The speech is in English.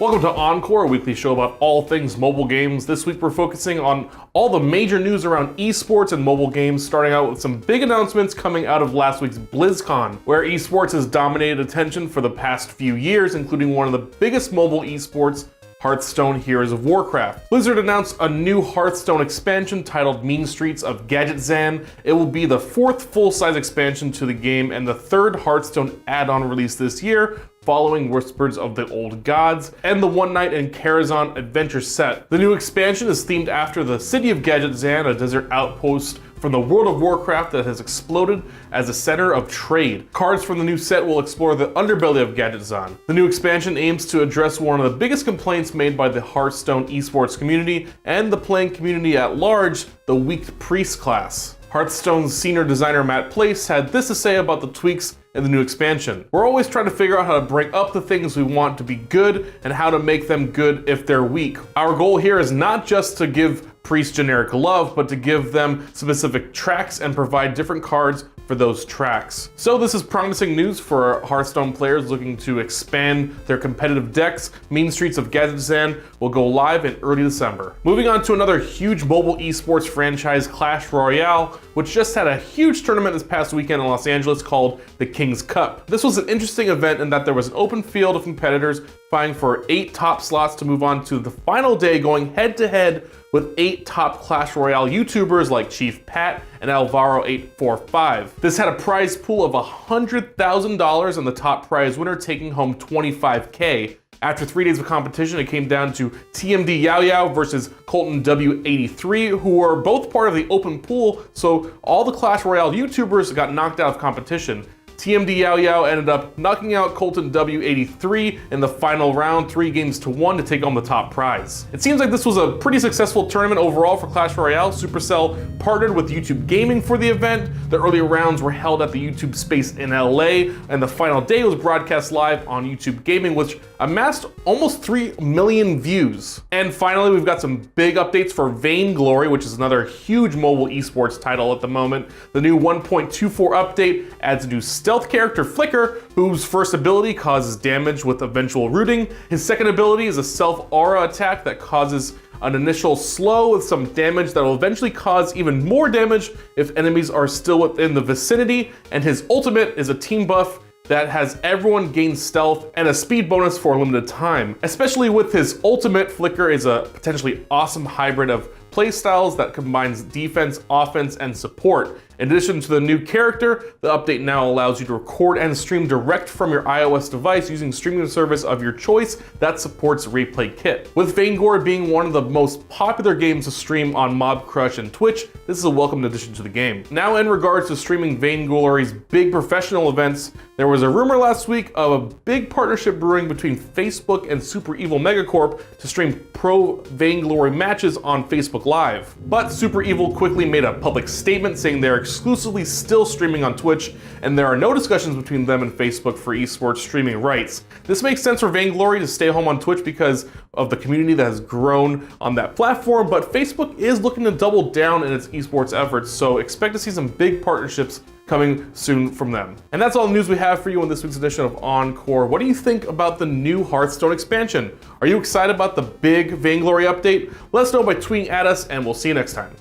Welcome to OnCore, a weekly show about all things mobile games. This week we're focusing on all the major news around esports and mobile games, starting out with some big announcements coming out of last week's Blizzcon, where esports has dominated attention for the past few years, including one of the biggest mobile esports, Hearthstone Heroes of Warcraft. Blizzard announced a new Hearthstone expansion titled Mean Streets of Gadgetzan. It will be the fourth full-size expansion to the game and the third Hearthstone add-on released this year, following Whispers of the Old Gods and the One Night in Karazhan adventure set. The new expansion is themed after the city of Gadgetzan, a desert outpost from the World of Warcraft that has exploded as a center of trade. Cards from the new set will explore the underbelly of Gadgetzan. The new expansion aims to address one of the biggest complaints made by the Hearthstone esports community and the playing community at large, the weak priest class. Hearthstone's senior designer Matt Place had this to say about the tweaks in the new expansion. We're always trying to figure out how to break up the things we want to be good and how to make them good if they're weak. Our goal here is not just to give priests generic love, but to give them specific tracks and provide different cards for those tracks. So this is promising news for Hearthstone players looking to expand their competitive decks. Mean Streets of Gadgetzan will go live in early December. Moving on to another huge mobile esports franchise, Clash Royale, which just had a huge tournament this past weekend in Los Angeles called the King's Cup. This was an interesting event in that there was an open field of competitors vying for 8 top slots to move on to the final day, going head-to-head with 8 top Clash Royale YouTubers like Chief Pat and Alvaro845. This had a prize pool of $100,000 and the top prize winner taking home $25K. After 3 days of competition, it came down to TMD Yao Yao versus Colton W83, who were both part of the open pool, so all the Clash Royale YouTubers got knocked out of competition. TMD Yao Yao ended up knocking out Colton W83 in the final round, 3-1 to take home the top prize. It seems like this was a pretty successful tournament overall for Clash Royale. Supercell partnered with YouTube Gaming for the event. The earlier rounds were held at the YouTube space in LA, and the final day was broadcast live on YouTube Gaming, which amassed almost 3 million views. And finally, we've got some big updates for Vainglory, which is another huge mobile esports title at the moment. The new 1.24 update adds a new stealth character, Flicker, whose first ability causes damage with eventual rooting. His second ability is a self-aura attack that causes an initial slow with some damage that will eventually cause even more damage if enemies are still within the vicinity. And his ultimate is a team buff that has everyone gain stealth and a speed bonus for a limited time. Especially with his ultimate, Flicker is a potentially awesome hybrid of playstyles that combines defense, offense, and support. In addition to the new character, the update now allows you to record and stream direct from your iOS device using streaming service of your choice that supports Replay Kit. With Vainglory being one of the most popular games to stream on Mob Crush and Twitch, this is a welcome addition to the game. Now, in regards to streaming Vainglory's big professional events, there was a rumor last week of a big partnership brewing between Facebook and Super Evil Megacorp to stream pro Vainglory matches on Facebook Live. But Super Evil quickly made a public statement saying they're exclusively still streaming on Twitch, and there are no discussions between them and Facebook for esports streaming rights. This makes sense for Vainglory to stay home on Twitch because of the community that has grown on that platform, but Facebook is looking to double down in its esports efforts, so expect to see some big partnerships coming soon from them. And that's all the news we have for you on this week's edition of OnCore. What do you think about the new Hearthstone expansion? Are you excited about the big Vainglory update? Let us know by tweeting at us, and we'll see you next time.